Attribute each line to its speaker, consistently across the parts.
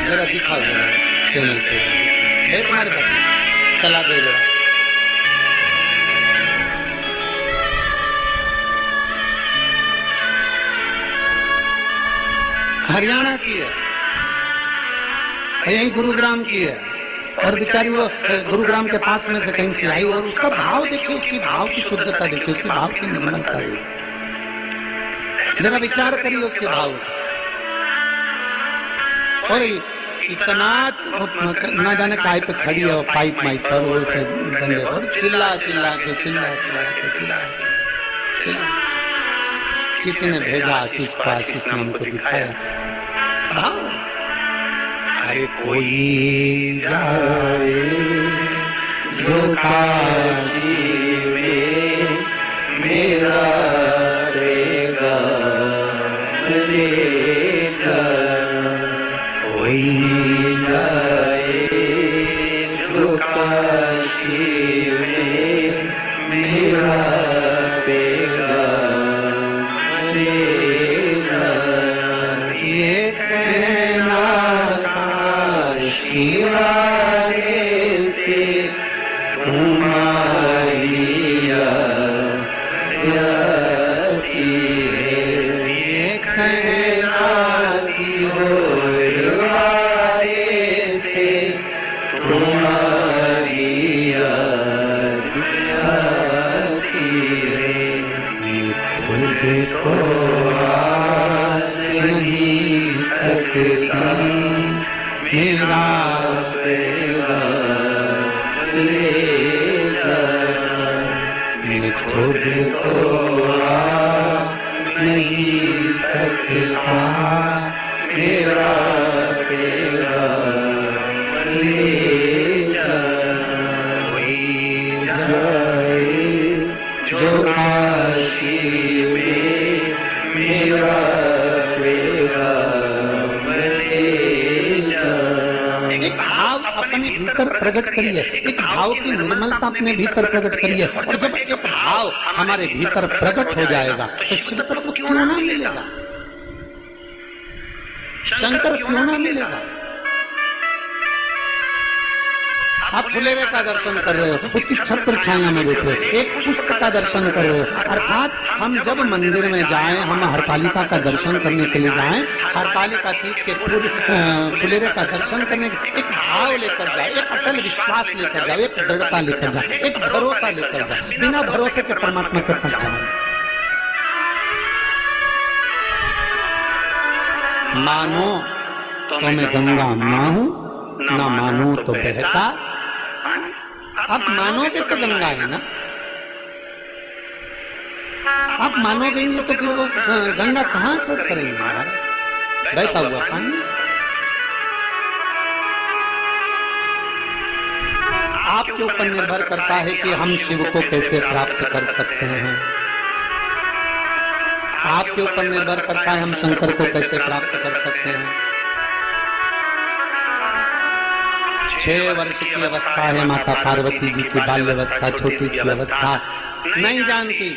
Speaker 1: जरा दिखाओ चैनल पे है तुम्हारे पास, चला दो जरा। हरियाणा की है, यही गुरुग्राम की है, और बेचारी वो गुरुग्राम के पास में से कहीं से आई, और उसका भाव देखिए, उसकी भाव की शुद्धता देखिए, उसकी भाव की निर्मलता देखिए, जरा विचार करिए उसके भाव। और इतना ना जाने काय पे खड़ी है, पाइप माइप पर वो डंडे पर चिल्ला चिल्ला के किसी ने भेजा आशीष को, आशीष ने हमको दिखाया भाव। अरे कोई जाए जो काशी में मेरा रहेगा ले जा, कोई जाए जो काशी में मेरा रहेगा ले जा, ये कहना काशी वाले से तुम्हारी याती है, ये कहना सिहोर वाले से तुम्हारी याती है, ये खुद को नहीं सकती मेरा प्रेमा ले जा, मैं खुद को नहीं सकता मेरा प्रेमा ले जा, कोई जाए जो काशी में मेरा एक भाव अपने भीतर प्रकट करिए, एक भाव की निर्मलता अपने भीतर प्रकट करिए, और जब एक भाव हमारे भीतर प्रकट हो जाएगा तो शिव तत्व क्यों ना मिलेगा, शंकर क्यों ना मिलेगा। आप फुलेरे का दर्शन कर रहे हो, उसकी छत्र छाया में बैठे, एक पुष्प का दर्शन कर रहे हो, अर्थात हम जब मंदिर में जाएं, हम हरतालिका का दर्शन करने के लिए जाएं, हरतालिका तीज के फुलेरे का दर्शन करने के एक भाव लेकर जाए, एक अटल विश्वास लेकर जाए, एक दृढ़ता लेकर जाए, एक भरोसा लेकर जाए, बिना भरोसे के परमात्मा के तक जाए। मानो तो मैं गंगा मां हूं, ना मानो तो बहता। आप मानोगे तो गंगा है ना, आप मानोगे नहीं तो फिर वो गंगा कहां से करेंगे, बहता हुआ पानी। आपके ऊपर निर्भर करता है कि हम शिव को कैसे प्राप्त कर सकते हैं, आपके ऊपर निर्भर करता है हम शंकर को कैसे प्राप्त कर सकते हैं। 6 वर्ष की अवस्था है माता पार्वती जी की, बाल्य अवस्था, छोटी सी अवस्था, नहीं जानती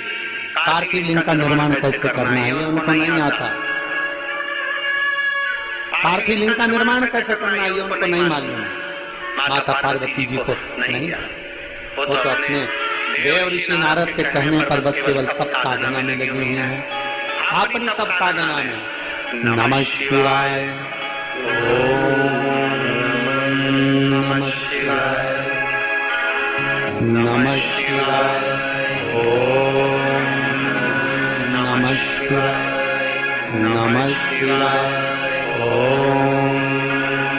Speaker 1: पार्थिव लिंग का निर्माण कैसे करना है, ये उनको नहीं आता। पार्थिव लिंग का निर्माण कैसे करना है ये उनको नहीं मालूम है, माता पार्वती जी को नहीं। वो तो अपने देव ऋषि नारद के कहने पर बस केवल तप साधना में लगी हुई है, अपनी तप साधना में। नमः शिवाय, नमः शिवाय, नमः शिवाय, ओम नमः शिवाय, नमः शिवाय, ओम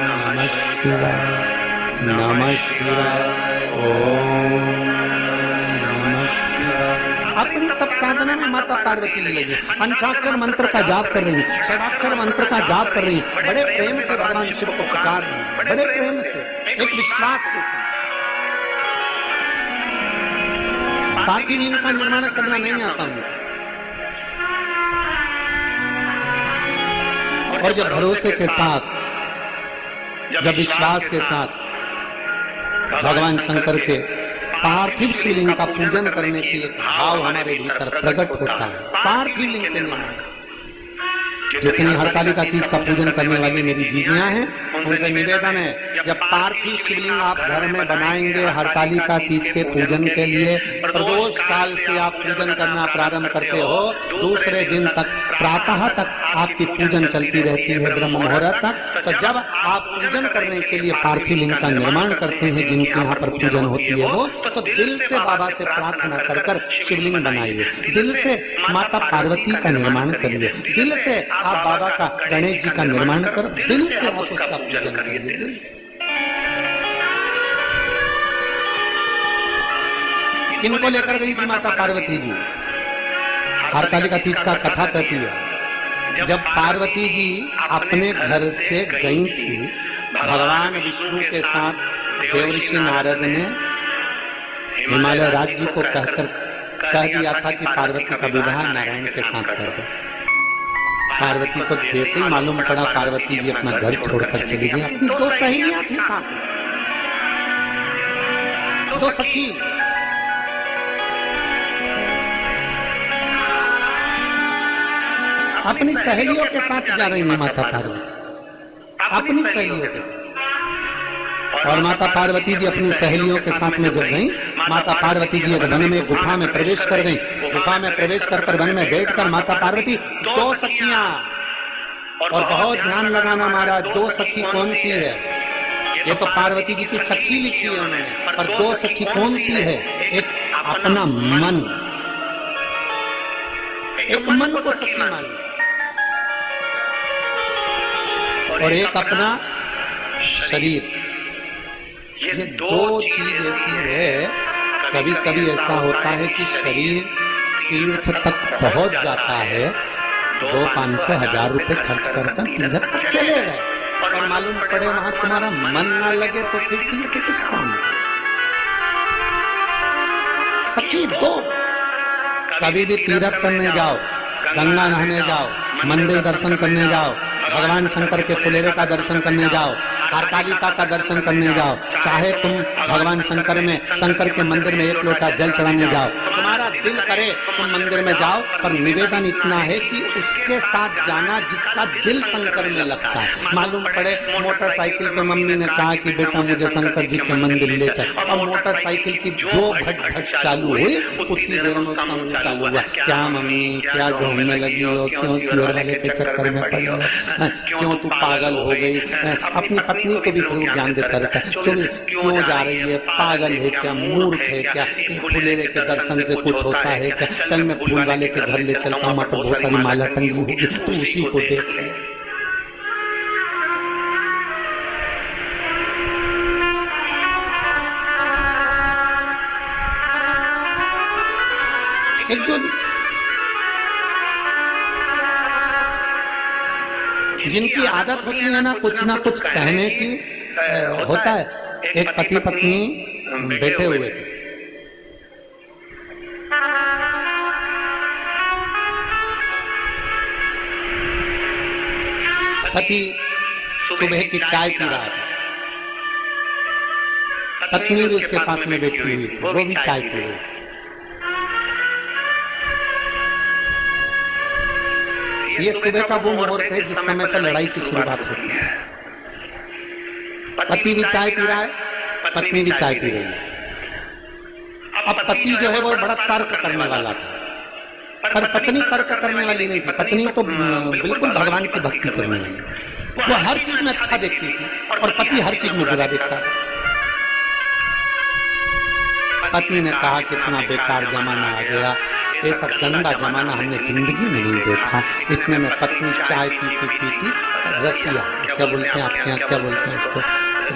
Speaker 1: नमः शिवाय, नमः शिवाय, ओम नमः शिवाय। अपनी तप साधना में माता पार्वती जी लगी, पंचाक्षर मंत्र का जाप कर रही, षडाक्षर मंत्र का जाप कर रही, बड़े प्रेम से भगवान शिव को पुकार रही, बड़े प्रेम से, एक विश्वास के साथ। पार्थिव लिंग का निर्माण करना नहीं आता हूं, और जब भरोसे के साथ, जब विश्वास के साथ भगवान शंकर के पार्थिव शिवलिंग का पूजन करने की एक भाव हमारे भीतर प्रकट होता है, पार्थिव लिंग के निर्माण जितनी हरतालिका तीज का पूजन करने वाली मेरी जीजियां हैं, उनसे निवेदन है, जब पार्थिव शिवलिंग आप घर में बनाएंगे हरतालिका तीज के पूजन के लिए, प्रदोष काल से आप पूजन करना प्रारंभ करते हो, दूसरे दिन तक प्रातः तक आपकी पूजन चलती रहती है ब्रह्म मुहूर्त तक। तो जब आप पूजन करने के लिए पार्थिव लिंग का निर्माण करते हैं, जिनके यहाँ पर पूजन होती है वो, तो दिल से बाबा से प्रार्थना कर कर शिवलिंग बनाइए, दिल से माता पार्वती का निर्माण करिए, दिल से आप बाबा का गणेश जी का निर्माण कर, दिल से आप उसका पूजन करिए, दिल से। किनको लेकर गई थी माता पार्वती जी? हरतालिका तीज का कथा कहती है, जब पार्वती जी अपने घर से गई थी, भगवान विष्णु के साथ देवऋषि नारद ने हिमालय राज्य को कहकर कह दिया था कि पार्वती का विवाह नारायण के साथ कर दो। पार्वती को जैसे ही मालूम पड़ा, पार्वती जी अपना घर छोड़कर चली गई। अपनी दो सहेलियां थी साथ में, दो सखी, अपनी सहेलियों के साथ जा रही है माता पार्वती, अपनी सहेलियों के साथ। और माता पार्वती जी अपनी सहेलियों के साथ में जब गई, माता पार्वती जी एक वन में गुफा में प्रवेश कर गई। गुफा में प्रवेश कर वन में बैठकर माता पार्वती, दो सखियां, और बहुत ध्यान लगाना महाराज, दो सखी कौन सी है? ये तो पार्वती जी की सखी लिखी है उन्होंने, पर दो सखी कौन सी है? एक अपना मन, एक मन को सखी मान, और एक अपना शरीर। ये दो चीज ऐसी है, कभी कभी ऐसा होता है कि शरीर तीर्थ तक पहुंच जाता है, 200-500 1000 रुपए खर्च कर तीर्थ तक चले गए, और मालूम पड़े वहां तुम्हारा मन ना लगे तो फिर तीर्थ किस काम? सखी दो, कभी भी तीर्थ करने जाओ, गंगा नहाने जाओ, मंदिर दर्शन करने जाओ, भगवान शंकर के फुलेरे का दर्शन करने जाओ, हरतालिका का दर्शन करने जाओ, चाहे तुम भगवान शंकर में, शंकर के मंदिर में एक लोटा जल चढ़ाने जाओ, तुम्हारा दिल करे तुम मंदिर में जाओ, पर निवेदन इतना है कि उसके साथ जाना जिसका दिल शंकर में लगता है। मालूम पड़े मोटरसाइकिल पे मम्मी ने कहा कि बेटा मुझे शंकर जी के मंदिर ले चल, और मोटरसाइकिल की जो भट भट चालू हुई, उतनी देर में उसका मुंह चालू हुआ, क्या मम्मी क्या घूमने लगी हो, क्यों सियोर वाले के चक्कर में पड़ी हो, क्यों तू पागल हो गई? अपनी पत्नी को भी ज्ञान देता रहता है, क्यों जा रही है, पागल है क्या, मूर्ख है क्या, फुलेरे के दर्शन से कुछ होता है क्या? चल मैं फूल वाले के घर ले चलता हूँ, मटर बहुत सारी माला टंगी होगी, तू उसी को देख ले। एक जो जिनकी आदत होती है ना कुछ कहने की, होता है। एक पति पत्नी बैठे हुए थे, पति सुबह की चाय पी रहा था, पत्नी भी उसके पास में बैठी हुई थी, वो भी चाय पी रही थी। ये सुबह का वो मुहूर्त है जिस समय पर लड़ाई की शुरुआत होती है। पति भी चाय पी रहा है, पत्नी भी चाय पी रही है। अब पति जो है वो बड़ा तर्क करने वाला था, पर पत्नी तर्क करने वाली नहीं थी। पत्नी तो बिल्कुल भगवान की भक्ति करने वाली, वो हर चीज में अच्छा देखती थी, और पति हर चीज में बुरा देखता था। पति ने कहा कितना बेकार जमाना आ गया, ऐसा गंदा जमाना हमने जिंदगी में नहीं देखा। इतने में पत्नी चाय पीती पीती रसिया, क्या बोलते हैं आपके यहाँ, क्या बोलते हैं उसको,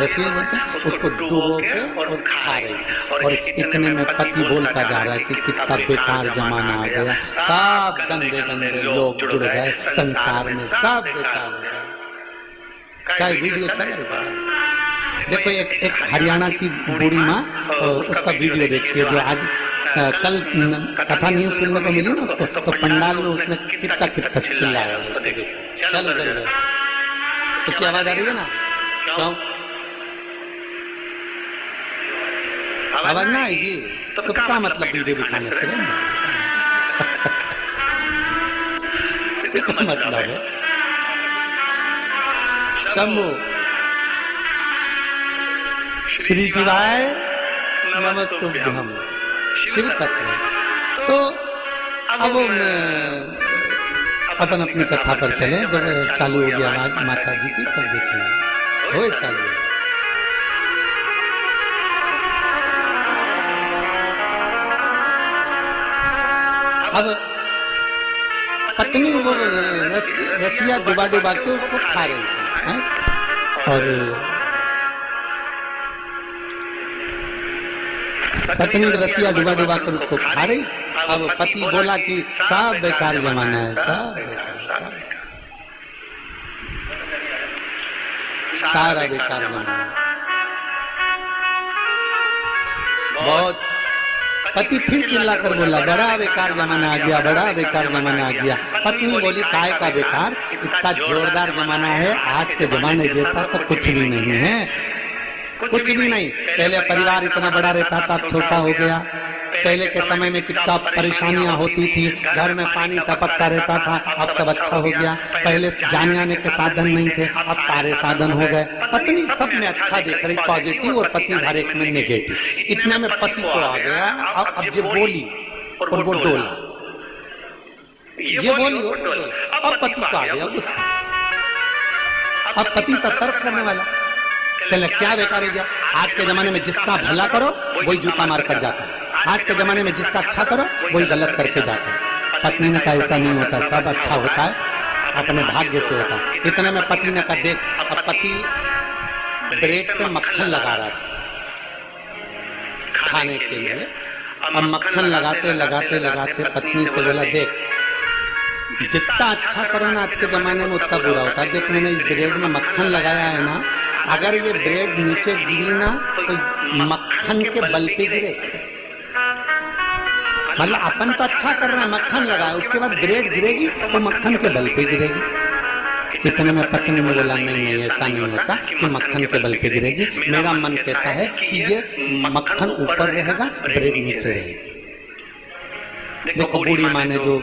Speaker 1: रसिया बोलते हैं, उसको डुबो के और खा रही। और इतने में पति बोलता जा रहा है कि कितना बेकार जमाना आ गया, सब गंदे गंदे लोग जुड़ गए संसार में, सब बेकार हो गए। क्या वीडियो चल रहा है? देखो एक हरियाणा की बूढ़ी माँ, उसका वीडियो देखिए, जो आज कल कथा न्यूज सुनने को मिली ना उसको, तो पंडाल में उसने कितना चिल्लाया। चल उसकी आवाज आ रही है ना? क्यों आवाज ना आएगी तो क्या मतलब वीडियो दिखाने से? मतलब है शंभो। श्री शिवाय नमस्तुभ्यम। शिव तत्व। तो अब अपन अपनी कथा पर चले। जब चालू हो गया आवाज माता जी की तब देखेंगे। हो चालू है। अब पत्नी वो रसिया डुबा डुबा के उसको खा रही थी, है? और पत्नी रसिया डुबा डुबा कर उसको खा रही। अब पति बोला कि सब बेकार जमाना है, सब बेकार, सारा बेकार जमाना है। बहुत पति फिर चिल्ला कर बोला बड़ा बेकार जमाना आ गया, बड़ा बेकार जमाना आ गया। पत्नी बोली काय का बेकार, इतना जोरदार जमाना है, आज के जमाने जैसा तो कुछ भी नहीं है, कुछ भी नहीं। पहले परिवार इतना बड़ा रहता था, छोटा हो गया। पहले के समय में कितना परेशानियां होती थी, घर में पानी टपकता रहता था, अब सब अच्छा हो गया। पहले जाने आने के साधन नहीं थे, अब सारे साधन हो गए। पत्नी सब में अच्छा देख रही, पॉजिटिव, और पति हर एक में नेगेटिव। इतने में पति को आ गया। अब ये बोली और वो डोला, ये बोली और डोला। अब पति को आ गया गुस्सा। अब पति तो तर्क करने वाला, कहले क्या बेकार है। आज के जमाने में जिसका भला करो वही जूता मार कर जाता है, आज के जमाने में जिसका अच्छा करो वही गलत करके जाता है। पत्नी ने कहा ऐसा नहीं होता, सब अच्छा होता है, अपने भाग्य से होता है। इतने में पति ने कहा देख, अब पति ब्रेड पे मक्खन लगा रहा था खाने के लिए। अब मक्खन लगाते लगाते लगाते पत्नी से बोला देख, जितना अच्छा करो ना आज के जमाने में उतना बुरा होता है। देख मैंने इस ब्रेड में मक्खन लगाया है ना, अगर ये ब्रेड नीचे गिरी ना तो मक्खन के बल पे गिरे। मतलब अपन तो अच्छा कर रहा है, मक्खन लगाया, उसके बाद ब्रेड गिरेगी तो मक्खन के बल पे गिरेगी। इतने में पत्नी ने बोला नहीं नहीं ऐसा नहीं होता कि मक्खन के बल पे गिरेगी। मेरा मन कहता है कि ये मक्खन ऊपर रहेगा, ब्रेड नीचे रहेगी। देखो बूढ़ी माँ ने जो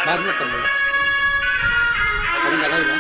Speaker 1: बाद में कर लो, अभी लगाएगा।